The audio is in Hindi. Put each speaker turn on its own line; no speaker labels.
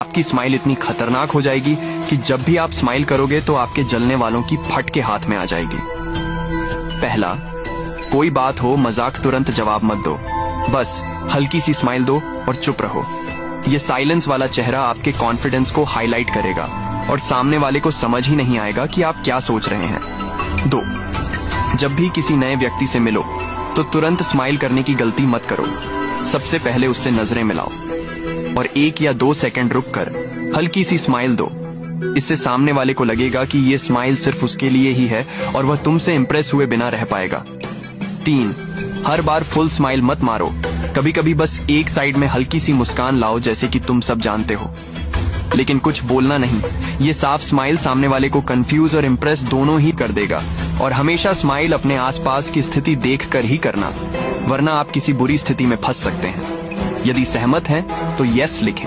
आपकी स्माइल इतनी खतरनाक हो जाएगी कि जब भी आप स्माइल करोगे तो आपके जलने वालों की फट के हाथ में आ जाएगी। पहला, कोई बात हो मजाक तुरंत जवाब मत दो, बस हल्की सी स्माइल दो और चुप रहो। ये साइलेंस वाला चेहरा आपके कॉन्फिडेंस को हाईलाइट करेगा और सामने वाले को समझ ही नहीं आएगा कि आप क्या सोच रहे हैं। 2, जब भी किसी नए व्यक्ति से मिलो तो तुरंत स्माइल करने की गलती मत करो। सबसे पहले उससे नजरें मिलाओ और 1 या 2 सेकंड रुककर हल्की सी स्माइल दो। इससे सामने वाले को लगेगा कि ये स्माइल सिर्फ उसके लिए ही है और वह तुमसे इंप्रेस हुए बिना रह पाएगा। 3, हर बार फुल स्माइल मत मारो, कभी कभी बस एक साइड में हल्की सी मुस्कान लाओ, जैसे कि तुम सब जानते हो, लेकिन कुछ बोलना नहीं। ये साफ स्माइल सामने वाले को कंफ्यूज और इंप्रेस दोनों ही कर देगा। और हमेशा स्माइल अपने आसपास की स्थिति देखकर ही करना, वरना आप किसी बुरी स्थिति में फंस सकते हैं। यदि सहमत हैं तो यस लिखें।